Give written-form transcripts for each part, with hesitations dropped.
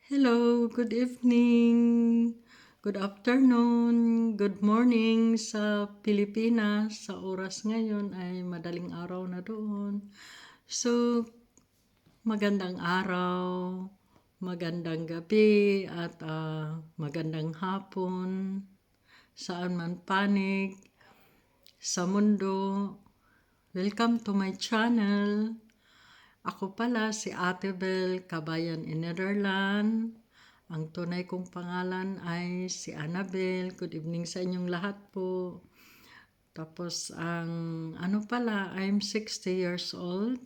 Hello, good evening, good afternoon, good morning sa Pilipinas. Sa oras ngayon ay madaling araw na doon. So, magandang araw, magandang gabi at magandang hapon. Saan man panig sa mundo. Welcome to my channel. Ako pala si Ate Bel Kabayan in Netherlands. Ang tunay kong pangalan ay si Annabel. Good evening sa inyong lahat po. Tapos I'm 60 years old.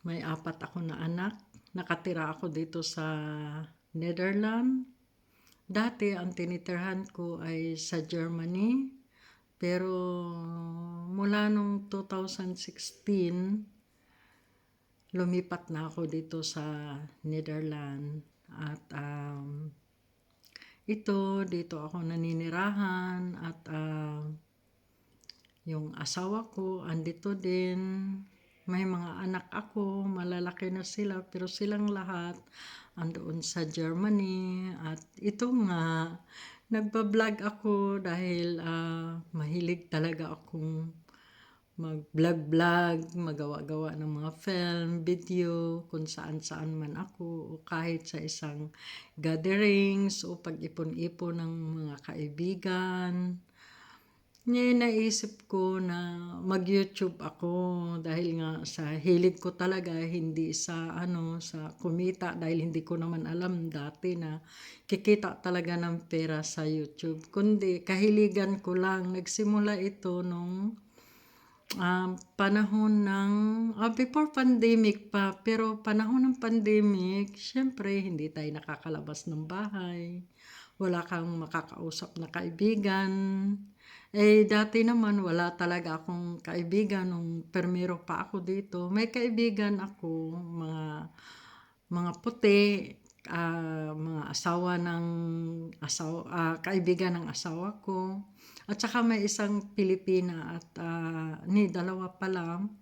May 4 ako na anak. Nakatira ako dito sa Netherlands. Dati ang tinitirhan ko ay sa Germany. Pero mula nung 2016, lumipat na ako dito sa Netherlands. At dito ako naninirahan at yung asawa ko andito din. May mga anak ako, malalaki na sila, pero silang lahat andoon sa Germany. At ito nga, nagbablog ako dahil mahilig talaga akong mag-vlog-vlog, magawa-gawa ng mga film, video, kung saan-saan man ako, o kahit sa isang gatherings, o pag-ipon-ipon ng mga kaibigan. Ngayon naisip ko na mag-YouTube ako dahil nga sa hilig ko talaga, hindi sa sa kumita, dahil hindi ko naman alam dati na kikita talaga ng pera sa YouTube. Kundi kahiligan ko lang. Nagsimula ito nung panahon ng before pandemic pa, pero panahon ng pandemic, syempre hindi tayo nakakalabas ng bahay, wala kang makakausap na kaibigan. Dati naman wala talaga akong kaibigan nung permiro pa ako dito. May kaibigan ako, mga puti, mga kaibigan ng asawa ko. At saka may isang Pilipina at dalawa pa lang.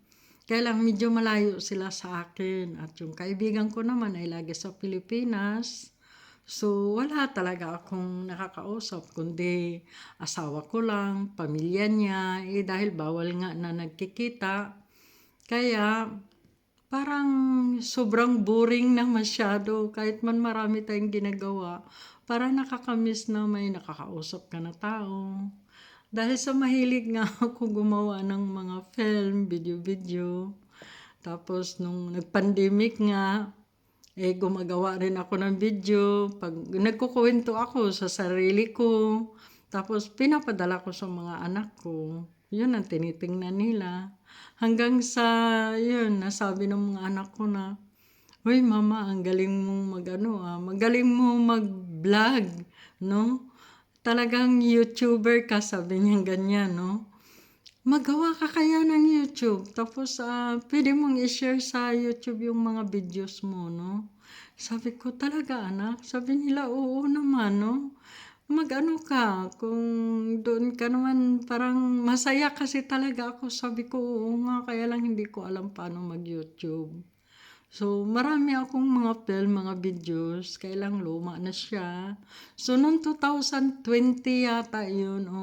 Kaya lang medyo malayo sila sa akin. At yung kaibigan ko naman ay lagi sa Pilipinas. So wala talaga akong nakakausap kundi asawa ko lang, pamilya niya. Dahil bawal nga na nagkikita. Kaya parang sobrang boring na masyado kahit man marami tayong ginagawa. Parang nakakamiss na may nakakausap ka na tao. Dahil sa mahilig nga ako gumawa ng mga film, video-video. Tapos nung nag-pandemic nga, gumagawa rin ako ng video. Pag nagkukuwento ako sa sarili ko, tapos pinapadala ko sa mga anak ko. Yun ang tinitingnan nila. Hanggang sa, yun, nasabi ng mga anak ko na, "Uy, mama, ang galing mong magaling mo mag-vlog, no? Talagang YouTuber ka," sabi niya ganyan, no? "Magawa ka kaya ng YouTube, tapos pwede mong i-share sa YouTube yung mga videos mo, no?" Sabi ko, "Talaga anak?" Sabi nila, "Oo naman, no? Mag-ano ka, kung doon ka naman parang masaya kasi talaga ako." Sabi ko, "Oo nga, kaya lang hindi ko alam paano mag-YouTube." So, marami akong mga film, mga videos, kaya lang luma na siya. So, noong 2020 yata yun, o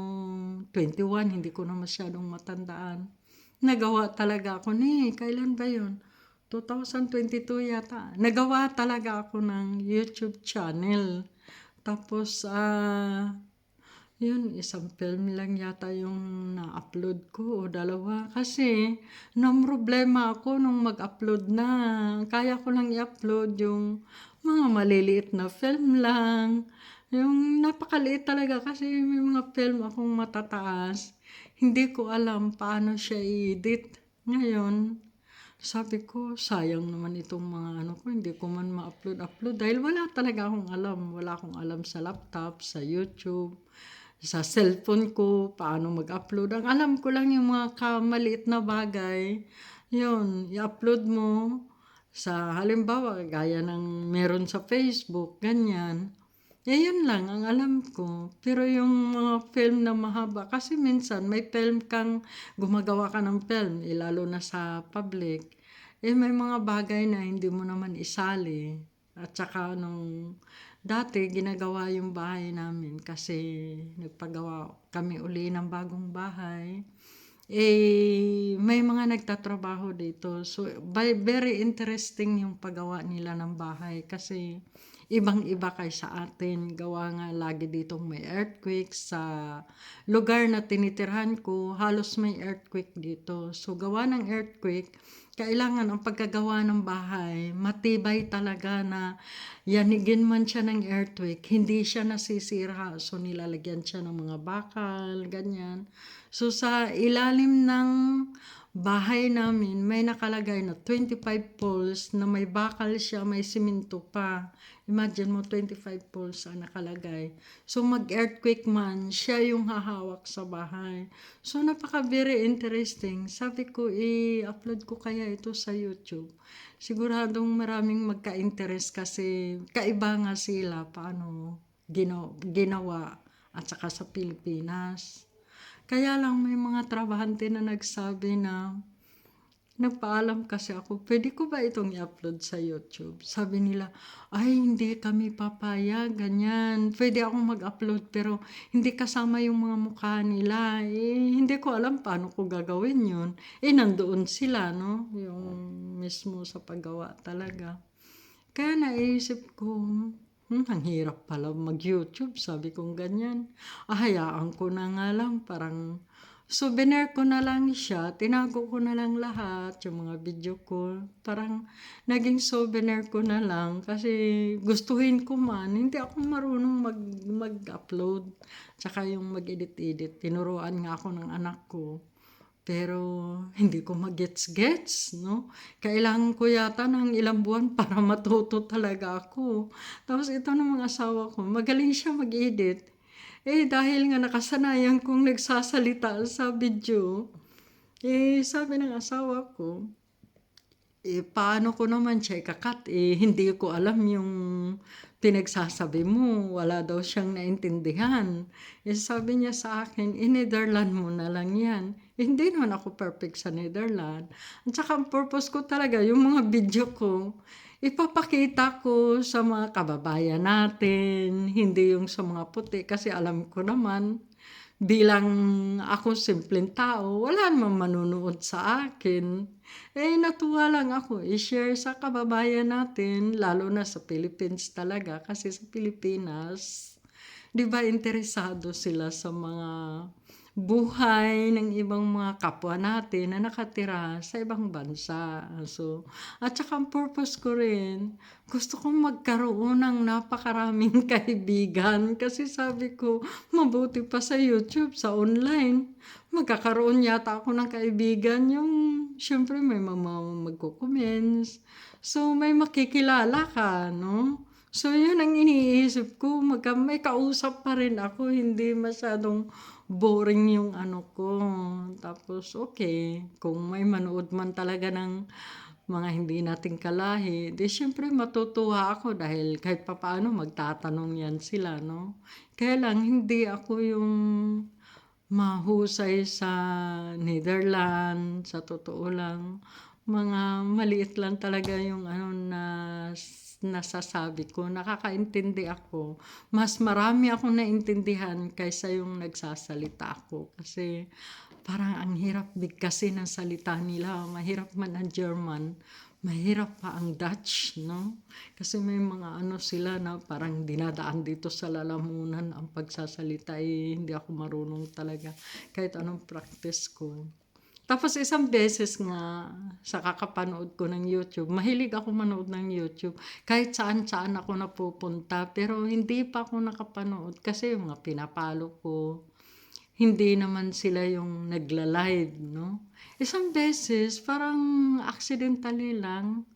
21, hindi ko na masyadong matandaan. Nagawa talaga ako kailan ba yun? 2022 yata. Nagawa talaga ako ng YouTube channel. Tapos, yun, isang film lang yata yung na-upload ko o dalawa. Kasi, problema ako nung mag-upload na. Kaya ko lang i-upload yung mga maliliit na film lang. Yung napakaliit talaga kasi may mga film akong matataas. Hindi ko alam paano siya i-edit. Ngayon, sabi ko, sayang naman itong mga ko, hindi ko man ma-upload dahil wala talaga akong alam. Wala akong alam sa laptop, sa YouTube, sa cellphone ko, paano mag-upload. Ang alam ko lang yung mga maliit na bagay, yun, i-upload mo sa halimbawa, gaya ng meron sa Facebook, ganyan. Yun lang ang alam ko. Pero yung mga film na mahaba, kasi minsan may film kang gumagawa ka ng film, lalo na sa public. may mga bagay na hindi mo naman isali. At saka nung dati ginagawa yung bahay namin kasi nagpagawa kami uli ng bagong bahay. May mga nagtatrabaho dito. So, very interesting yung paggawa nila ng bahay kasi ibang-iba kaysa atin. Gawa nga lagi ditong may earthquake sa lugar na tinitirhan ko. Halos may earthquake dito. So, gawa ng earthquake, kailangan ang pagkagawa ng bahay, matibay talaga na yanigin man siya ng earthquake, hindi siya nasisira. So, nilalagyan siya ng mga bakal, ganyan. So, sa ilalim ng bahay namin, may nakalagay na 25 poles na may bakal siya, may siminto pa. Imagine mo, 25 poles ang nakalagay. So, mag-earthquake man, siya yung hahawak sa bahay. So, very interesting. Sabi ko, i-upload ko kaya ito sa YouTube. Siguradong maraming magka-interest kasi kaiba nga sila paano ginawa at saka sa Pilipinas. Kaya lang may mga trabahante na nagsabi na nagpaalam kasi ako, pwede ko ba itong i-upload sa YouTube? Sabi nila, ay hindi kami papayag, ganyan. Pwede akong mag-upload pero hindi kasama yung mga mukha nila. Hindi ko alam paano ko gagawin yun. Nandoon sila, no? Yung mismo sa paggawa talaga. Kaya naisip ko, ang hirap pala mag-YouTube, sabi kong ganyan. Hayaan ko na nga lang, parang souvenir ko na lang siya, tinago ko na lang lahat, yung mga video ko. Parang naging souvenir ko na lang kasi gustuhin ko man, hindi ako marunong mag-upload. Tsaka yung mag-edit-edit, tinuruan nga ako ng anak ko. Pero hindi ko magets-gets, no? Kailangan ko yata ng ilang buwan para matuto talaga ako. Tapos ito ng mga asawa ko, magaling siya mag-edit. Dahil nga nakasanayan kong nagsasalita sa video, sabi ng asawa ko, paano ko naman siya ikakat? Hindi ko alam yung pinagsasabi mo. Wala daw siyang naintindihan. Sabi niya sa akin, Netherland mo na lang yan. Hindi naman ako perfect sa Netherland. At saka ang purpose ko talaga, yung mga video ko, ipapakita ko sa mga kababayan natin, hindi yung sa mga puti. Kasi alam ko naman, bilang ako simpleng tao, wala namang manunood sa akin. Natuwa lang ako i-share sa kababayan natin, lalo na sa Philippines talaga. Kasi sa Pilipinas, di ba interesado sila sa mga buhay ng ibang mga kapwa natin na nakatira sa ibang bansa. So, at saka ang purpose ko rin, gusto kong magkaroon ng napakaraming kaibigan kasi sabi ko, mabuti pa sa YouTube, sa online. Magkakaroon yata ako ng kaibigan yung, syempre may mga magko-comments. So, may makikilala ka, no? So, yun ang iniisip ko. May kausap pa rin ako, hindi masyadong boring yung ano ko. Tapos, okay, kung may manood man talaga ng mga hindi nating kalahi, di syempre matutuwa ako dahil kahit papaano magtatanong yan sila, no? Kaya lang, hindi ako yung mahusay sa Netherlands, sa totoo lang. Mga maliit lang talaga yung nasasabi ko. Nakakaintindi ako. Mas marami akong naintindihan kaysa yung nagsasalita ako. Kasi parang ang hirap bigkasin ng salita nila. Mahirap man ang German. Mahirap pa ang Dutch, no? Kasi may mga sila na parang dinadaan dito sa lalamunan ang pagsasalita. Hindi ako marunong talaga. Kahit anong practice ko. Tapos isang beses nga sa kakapanood ko ng YouTube, mahilig ako manood ng YouTube. Kahit saan-saan ako napupunta, pero hindi pa ako nakapanood kasi yung mga pinapalo ko, hindi naman sila yung nagla-live, no? Isang beses, parang accidentally lang,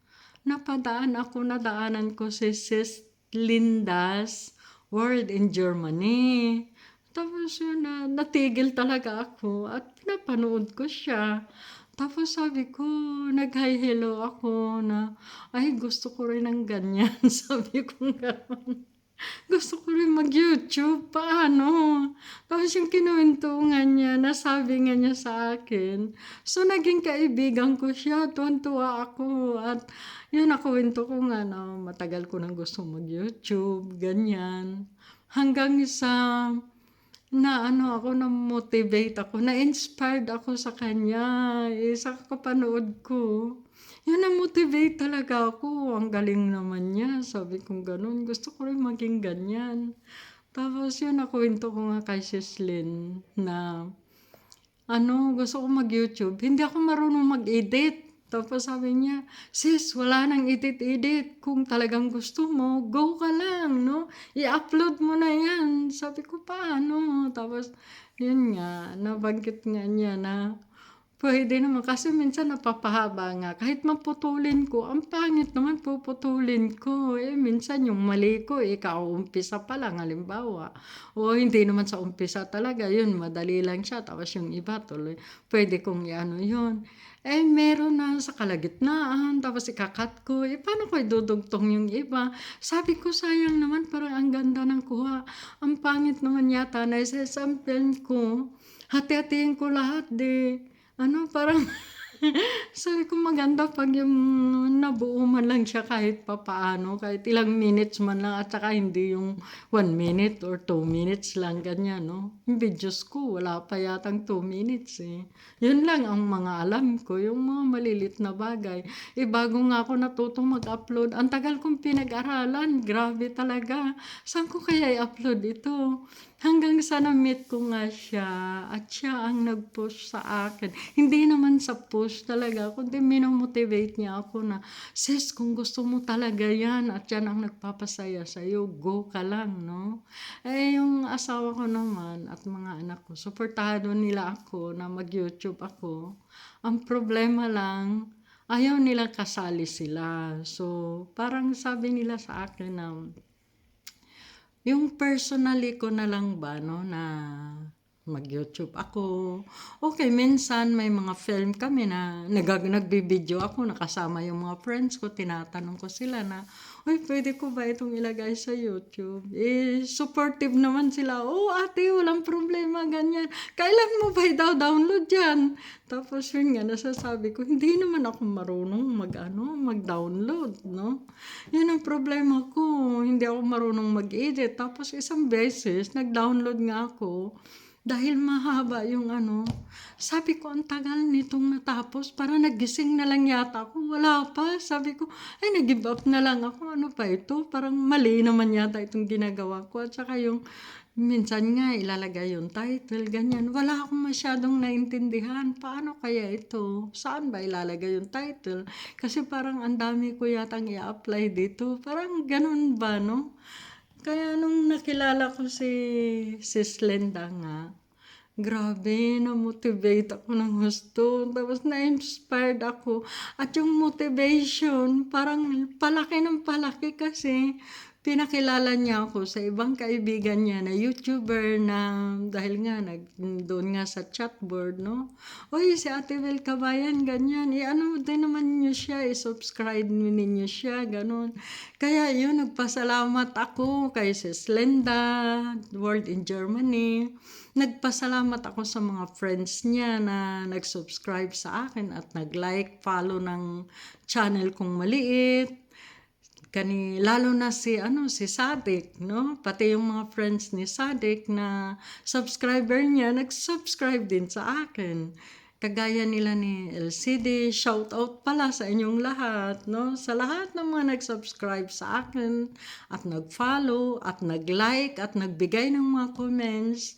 nadaanan ko si Sis Linda's World in Germany. Tapos yun natigil talaga ako at pinapanood ko siya. Tapos sabi ko, nag-hi hello ako na, ay gusto ko rin ng ganyan. Sabi ko gano'n. Gusto ko rin mag-YouTube, paano? Tapos yung kinuwentuhan niya, nasabi nga niya sa akin. So, naging kaibigan ko siya, tuwan-tuwa ako. At yun, nakuwento ko nga na matagal ko nang gusto mag-YouTube, ganyan. Hanggang sa na ano ako, na-motivate ako, na-inspired ako sa kanya, sa kapanood ko. Yun, na-motivate talaga ako. Ang galing naman niya. Sabi kong ganun. Gusto ko rin maging ganyan. Tapos yun, nakuwento ko nga kay Sislyn na gusto ko mag-YouTube. Hindi ako marunong mag-edit. Tapos sabi niya, sis, wala nang edit-edit. Kung talagang gusto mo, go ka lang, no? I-upload mo na yan. Sabi ko, paano? Tapos, yun nga, nabanggit nga niya na pwede naman kasi minsan napapahaba nga. Kahit maputulin ko, ang pangit naman puputulin ko. Minsan yung mali ko, kauumpisa pa lang, halimbawa. O hindi naman sa umpisa talaga, yun, madali lang siya. Tapos yung iba tuloy, pwede kong i-ano yun. Meron na sa kalagitnaan, tapos ikakat ko. Paano ko idudugtong yung iba? Sabi ko, sayang naman, parang ang ganda ng kuha. Ang pangit naman yata na isa-sample ko. Hati-hatiin ko lahat, parang sabi ko maganda pag yung nabuo man lang siya kahit papaano, kahit ilang minutes man lang at saka hindi yung 1 minute or 2 minutes lang ganyan, no? Yung videos ko, wala pa yatang 2 minutes eh. Yun lang ang mga alam ko, yung mga malilit na bagay. Bago nga ako natutong mag-upload, ang tagal kong pinag-aralan, grabe talaga. Saan ko kaya i-upload ito? Hanggang sa na-meet ko nga siya at siya ang nag-push sa akin. Hindi naman sa push talaga, kundi minomotivate niya ako na, sis, kung gusto mo talaga yan at yan ang nagpapasaya sa'yo, go ka lang, no? Yung asawa ko naman at mga anak ko, suportado nila ako na mag-YouTube ako. Ang problema lang, ayaw nilang kasali sila. So, parang sabi nila sa akin na, yung personally ko na lang ba, no, na mag-YouTube ako. Okay, minsan may mga film kami na nagbibideo ako, nakasama yung mga friends ko, tinatanong ko sila na, uy, pwede ko ba itong ilagay sa YouTube? Supportive naman sila. Oh, ate, walang problema, ganyan. Kailan mo ba download yan? Tapos yun nga, nasasabi ko, hindi naman ako marunong mag-download, no? Yun ang problema ko, hindi ako marunong mag-edit. Tapos isang beses, nag-download nga ako, dahil mahaba yung sabi ko, ang tagal nitong natapos, para nagising na lang yata ako, wala pa. Sabi ko, nag-give up na lang ako, ano pa ito? Parang mali naman yata itong ginagawa ko. At saka yung, minsan nga, ilalagay yung title, ganyan. Wala akong masyadong naintindihan. Paano kaya ito? Saan ba ilalagay yung title? Kasi parang ang dami ko yatang i-apply dito. Parang ganun ba, no? Kaya nung nakilala ko si Slenda nga, grabe, na-motivate ako ng gusto. Tapos na-inspired ako. At yung motivation, parang palaki ng palaki kasi pinakilala niya ako sa ibang kaibigan niya na YouTuber na dahil nga doon nga sa chatboard, no? Oy, si Ate Bel Kabayan, ganyan. Din naman niyo siya, subscribe ninyo siya, ganun. Kaya yun, nagpasalamat ako kay Sis Linda, World in Germany. Nagpasalamat ako sa mga friends niya na nag-subscribe sa akin at nag-like, follow ng channel kong maliit. Lalo na si Sadik, no? Pati yung mga friends ni Sadik na subscriber niya, nag-subscribe din sa akin. Kagaya nila ni LCD, shout out pala sa inyong lahat, no? Sa lahat ng mga nag-subscribe sa akin at nag-follow at nag-like at nagbigay ng mga comments.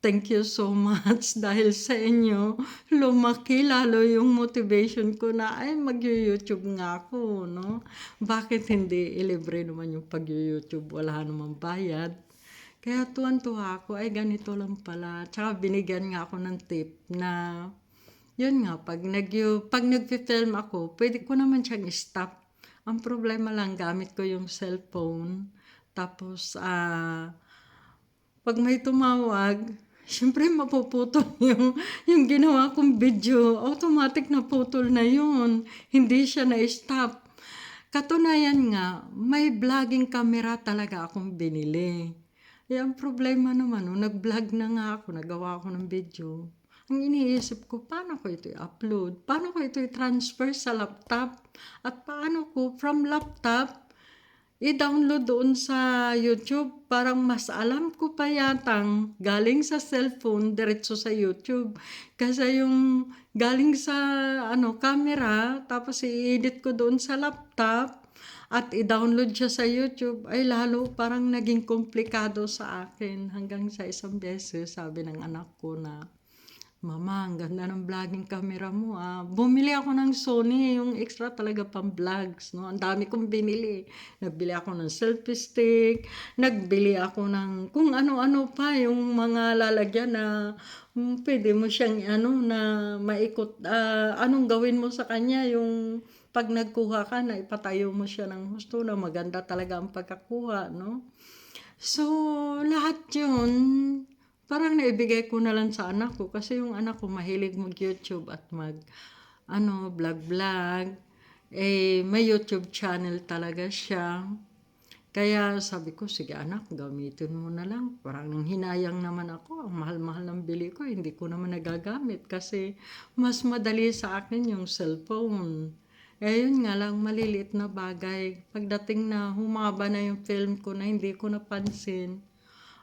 Thank you so much dahil sa inyo, lumaki lalo yung motivation ko na mag-YouTube nga ako, no? Bakit hindi ilibre naman yung pag-YouTube, wala namang bayad. Kaya tuwan-tuwa ako, ganito lang pala. Tsaka binigyan nga ako ng tip na, yun nga, pag nag-film ako, pwede ko naman siyang stop. Ang problema lang, gamit ko yung cellphone. Tapos, pag may tumawag, siyempre mapuputol yung ginawa kong video. Automatic na putol na yun. Hindi siya na-stop. Katunayan nga, may vlogging camera talaga akong binili. Ang problema naman, nag-vlog na nga ako, nagawa ako ng video. Ang iniisip ko, paano ko ito i-upload? Paano ko ito i-transfer sa laptop? At paano ko from laptop i-download doon sa YouTube? Parang mas alam ko pa yatang galing sa cellphone, diretso sa YouTube. Kasi yung galing sa camera, tapos i-edit ko doon sa laptop, at i-download siya sa YouTube, ay lalo parang naging komplikado sa akin. Hanggang sa isang beses, sabi ng anak ko na, Mama, ang ganda ng vlogging camera mo ah. Bumili ako ng Sony, yung extra talaga pang vlogs. No? Ang dami kong binili. Nagbili ako ng selfie stick, nagbili ako ng kung ano-ano pa, yung mga lalagyan na pwede mo siyang na maikot. Anong gawin mo sa kanya, yung pag nagkuha ka na ipatayo mo siya ng husto na maganda talaga ang pagkakuha. No? So, lahat yun, parang naibigay ko na lang sa anak ko kasi yung anak ko mahilig mag-YouTube at vlog-vlog. May YouTube channel talaga siya. Kaya sabi ko, sige anak, gamitin mo na lang. Parang nang hinayang naman ako, ang mahal-mahal ng bili ko, hindi ko naman nagagamit kasi mas madali sa akin yung cellphone. Yun nga lang, maliliit na bagay. Pagdating na humaba na yung film ko na hindi ko napansin,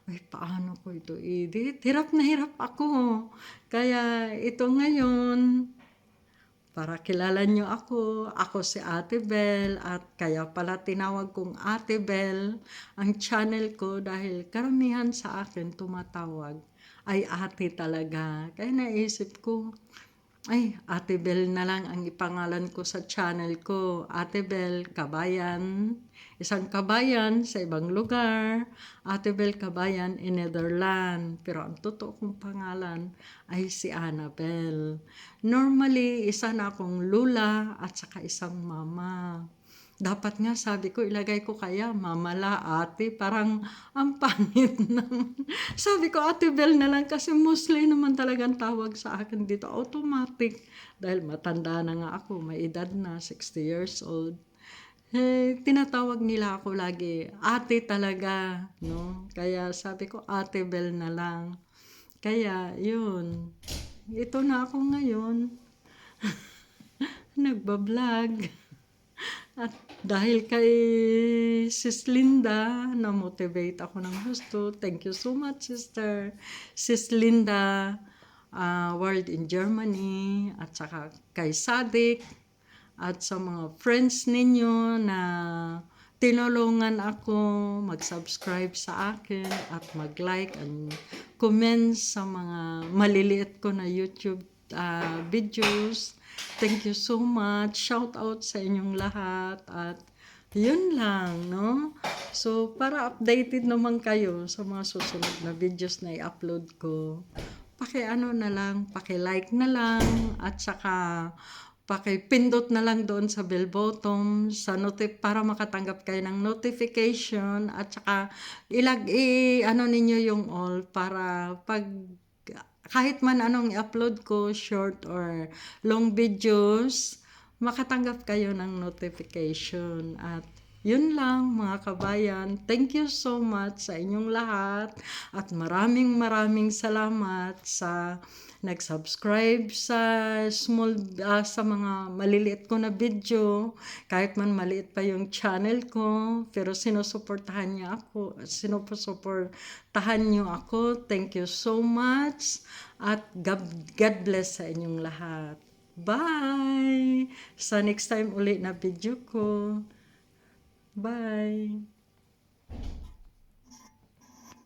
ay, paano ko ito edit? Hirap na hirap ako. Kaya ito ngayon, para kilala nyo ako si Ate Bel, at kaya pala tinawag kong Ate Bel ang channel ko dahil karamihan sa akin tumatawag ay ate talaga. Kaya naisip ko, ay, Ate Bel na lang ang ipangalan ko sa channel ko. Ate Bel Kabayan. Isang kabayan sa ibang lugar. Ate Bel Kabayan in Netherlands. Pero ang totoo kong pangalan ay si Annabel. Normally, isa na akong lula at saka isang mama. Dapat nga sabi ko, ilagay ko kaya mamala ate, parang ang pangit naman. Sabi ko, Ate Bel na lang kasi mostly naman talagang tawag sa akin dito, automatic. Dahil matanda na nga ako, may edad na, 60 years old. Tinatawag nila ako lagi, ate talaga, no? Kaya sabi ko, Ate Bel na lang. Kaya, yun. Ito na ako ngayon. Nagbablog. At dahil kay Sis Linda, na-motivate ako ng gusto. Thank you so much, sister. Sis Linda, World in Germany, at saka kay Sadik, at sa mga friends ninyo na tinulungan ako mag-subscribe sa akin at mag-like and comment sa mga maliliit ko na YouTube videos. Thank you so much. Shout out sa inyong lahat at yun lang, no? So, para updated naman kayo sa mga susunod na videos na i-upload ko, paki-like na lang at saka paki-pindot na lang doon sa bell button para makatanggap kayo ng notification at saka ninyo yung all para pag kahit man anong i-upload ko, short or long videos, makatanggap kayo ng notification. At yun lang mga kabayan. Thank you so much sa inyong lahat. At maraming salamat sa nag-subscribe sa sa mga maliliit ko na video. Kahit man maliit pa yung channel ko, pero sinusuportahan nyo ako. Thank you so much. At God bless sa inyong lahat. Bye! Sa next time uli na video ko. Bye!